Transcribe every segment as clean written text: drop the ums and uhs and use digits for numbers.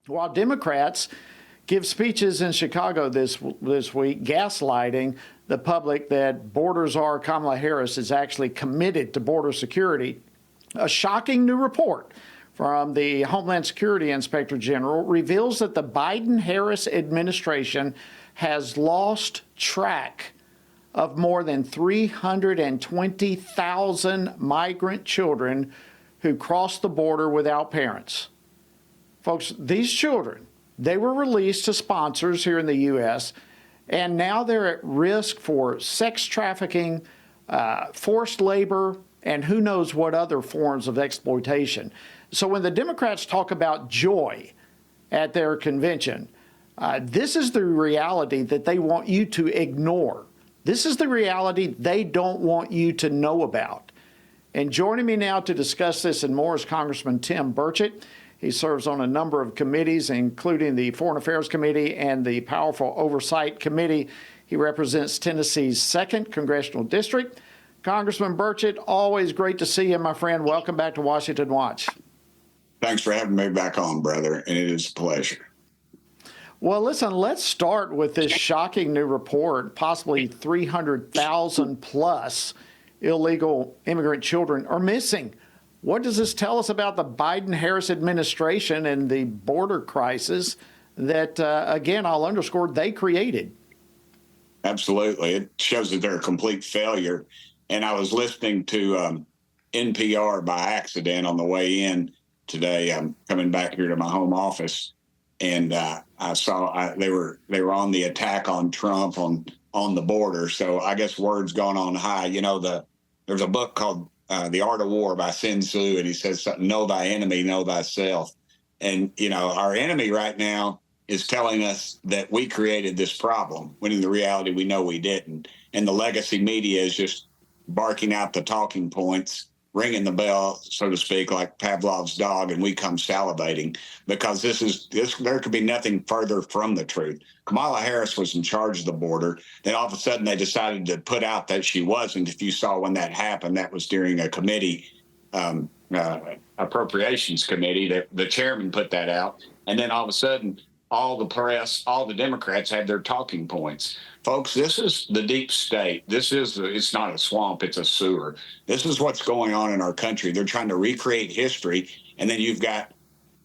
while Democrats give speeches in Chicago this week, gaslighting the public that border czar Kamala Harris is actually committed to border security. A shocking new report from the Homeland Security Inspector General reveals that the Biden-Harris administration has lost track of more than 320,000 migrant children who crossed the border without parents. Folks, these children, they were released to sponsors here in the U.S., and now they're at risk for sex trafficking, forced labor, and who knows what other forms of exploitation. So when the Democrats talk about joy at their convention, this is the reality that they want you to ignore. This is the reality they don't want you to know about. And joining me now to discuss this and more is Congressman Tim Burchett. He serves on a number of committees, including the Foreign Affairs Committee and the Powerful Oversight Committee. He represents Tennessee's 2nd Congressional District. Congressman Burchett, always great to see you, my friend. Welcome back to Washington Watch. Thanks for having me back on, brother, and it is a pleasure. Well, listen, let's start with this shocking new report. Possibly 300,000 plus illegal immigrant children are missing. What does this tell us about the Biden-Harris administration and the border crisis that, again, I'll underscore, they created? Absolutely. It shows that they're a complete failure. And I was listening to NPR by accident on the way in today. I'm coming back here to my home office, and I saw they were on the attack on Trump on the border. So I guess word's gone on high. You know, there's a book called The Art of War by Sun Tzu, and he says something, know thy enemy, know thyself. And, you know, our enemy right now is telling us that we created this problem, when in the reality we know we didn't. And the legacy media is just barking out the talking points, ringing the bell, so to speak, like Pavlov's dog, and we come salivating, because there could be nothing further from the truth. Kamala Harris was in charge of the border. Then all of a sudden they decided to put out that she wasn't. If you saw when that happened, that was during a committee, appropriations committee, that the chairman put that out. And then all of a sudden, all the press, all the Democrats had their talking points. Folks, this is the deep state. It's not a swamp, it's a sewer. This is what's going on in our country. They're trying to recreate history, and then you've got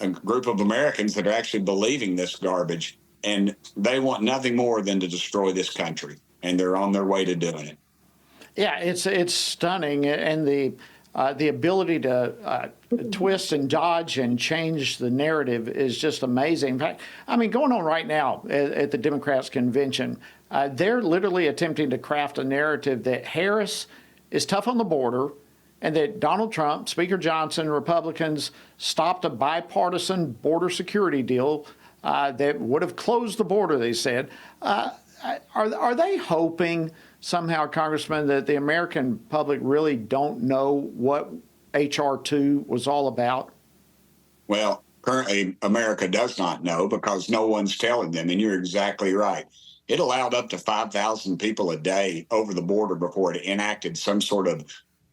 a group of Americans that are actually believing this garbage, and they want nothing more than to destroy this country, and they're on their way to doing it. Yeah, it's stunning, and the ability to twist and dodge and change the narrative is just amazing. In fact, I mean, going on right now at the Democrats' convention, they're literally attempting to craft a narrative that Harris is tough on the border and that Donald Trump, Speaker Johnson, Republicans stopped a bipartisan border security deal that would have closed the border, they said. Are they hoping somehow, Congressman, that the American public really don't know what H.R. 2 was all about? Well, currently America does not know, because no one's telling them, and you're exactly right. It allowed up to 5,000 people a day over the border before it enacted some sort of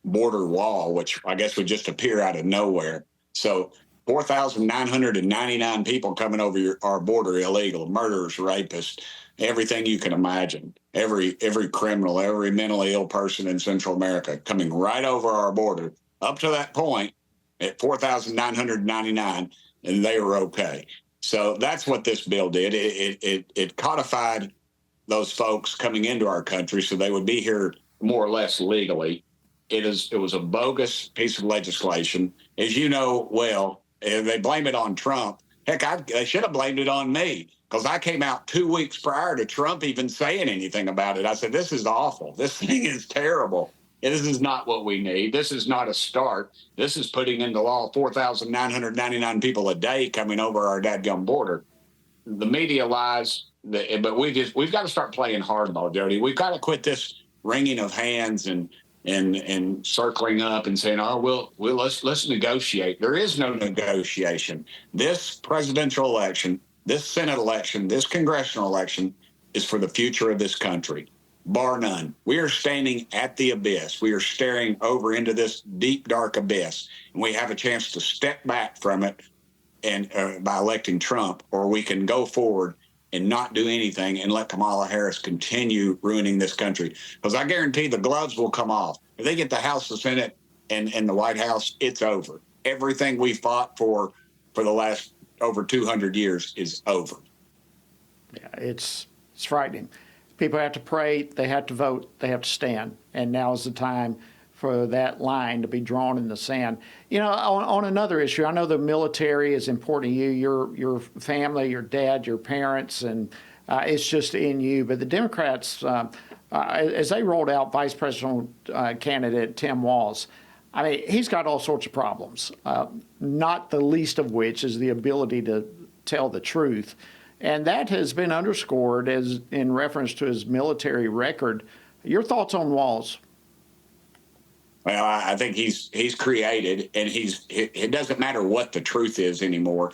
border wall, which I guess would just appear out of nowhere. So 4,999 people coming over our border illegal, murderers, rapists, everything you can imagine, every criminal, every mentally ill person in Central America coming right over our border up to that point at 4,999, and they were okay. So that's what this bill did. It codified those folks coming into our country so they would be here more or less legally. It was a bogus piece of legislation. As you know well, they blame it on Trump. Heck, they should have blamed it on me, because I came out 2 weeks prior to Trump even saying anything about it. I said, this is awful. This thing is terrible. This is not what we need. This is not a start. This is putting into law 4,999 people a day coming over our dadgum border. The media lies, but we've got to start playing hardball, Jody. We've got to quit this wringing of hands and circling up and saying, oh, let's negotiate. There is no negotiation. This presidential election, this Senate election, this congressional election is for the future of this country, bar none. We are standing at the abyss. We are staring over into this deep, dark abyss, and we have a chance to step back from it, and by electing Trump, or we can go forward and not do anything and let Kamala Harris continue ruining this country. Because I guarantee the gloves will come off. If they get the House, the Senate, and the White House, it's over. Everything we fought for the last over 200 years is over. Yeah, it's frightening. People have to pray, they have to vote, they have to stand, and now is the time for that line to be drawn in the sand. You know, on another issue, I know the military is important to you, your family, your dad, your parents, and it's just in you. But the Democrats, as they rolled out Vice Presidential candidate Tim Walz, I mean, he's got all sorts of problems, not the least of which is the ability to tell the truth. And that has been underscored as in reference to his military record. Your thoughts on Walz? Well, I think he's created, and it doesn't matter what the truth is anymore.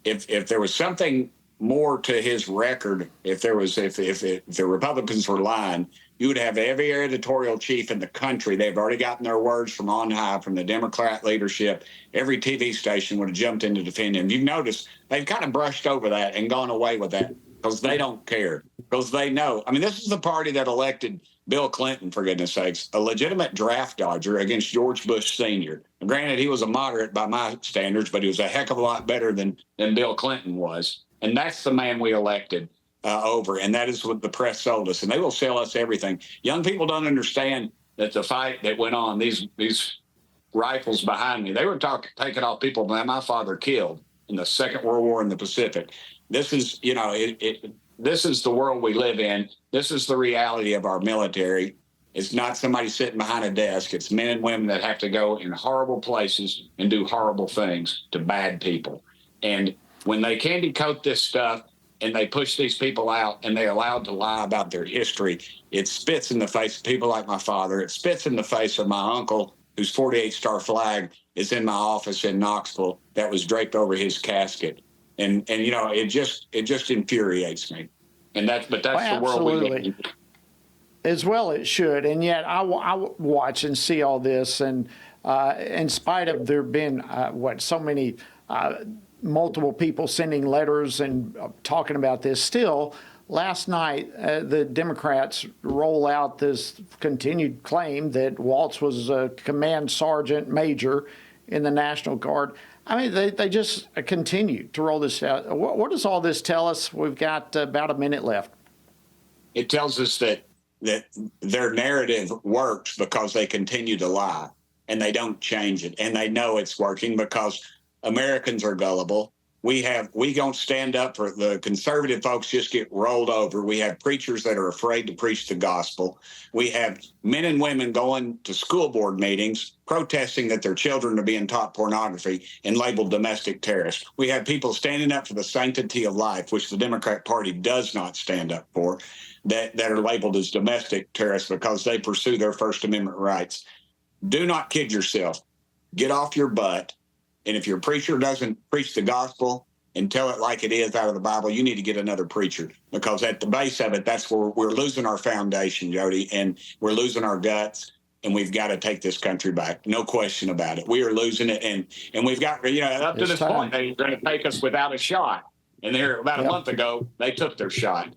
If there was something more to his record, if the Republicans were lying, you would have every editorial chief in the country. They've already gotten their words from on high, from the Democrat leadership. Every TV station would have jumped in to defend him. You've noticed they've kind of brushed over that and gone away with that because they don't care, because they know. I mean, this is the party that elected Bill Clinton, for goodness sakes, a legitimate draft dodger against George Bush Sr. Granted, he was a moderate by my standards, but he was a heck of a lot better than Bill Clinton was. And that's the man we elected over. And that is what the press sold us. And they will sell us everything. Young people don't understand that the fight that went on, these rifles behind me, they were taking off people that my father killed in the Second World War in the Pacific. This is, you know, this is the world we live in. This is the reality of our military. It's not somebody sitting behind a desk. It's men and women that have to go in horrible places and do horrible things to bad people. And when they candy coat this stuff and they push these people out and they're allowed to lie about their history, it spits in the face of people like my father. It spits in the face of my uncle, whose 48 Star flag is in my office in Knoxville that was draped over his casket. And you know, it just infuriates me. And that's the world we live in. As well it should. And yet I watch and see all this, and in spite of there being so many multiple people sending letters and talking about this, still last night the Democrats roll out this continued claim that Walz was a command sergeant major in the National Guard. I mean, they just continue to roll this out. What does all this tell us? We've got about a minute left. It tells us that their narrative works because they continue to lie, and they don't change it. And they know it's working because Americans are gullible. We don't stand up for the conservative folks, just get rolled over. We have preachers that are afraid to preach the gospel. We have men and women going to school board meetings protesting that their children are being taught pornography and labeled domestic terrorists. We have people standing up for the sanctity of life, which the Democrat Party does not stand up for, that are labeled as domestic terrorists because they pursue their First Amendment rights. Do not kid yourself. Get off your butt. And if your preacher doesn't preach the gospel and tell it like it is out of the Bible, you need to get another preacher, because at the base of it, that's where we're losing our foundation, Jody, and we're losing our guts, and we've got to take this country back. No question about it. We are losing it, and we've got, you know, up to this point, they're going to take us without a shot. And there, about a month ago, they took their shot.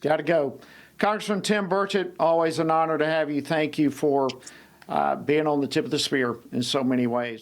Got to go. Congressman Tim Burchett, always an honor to have you. Thank you for being on the tip of the spear in so many ways.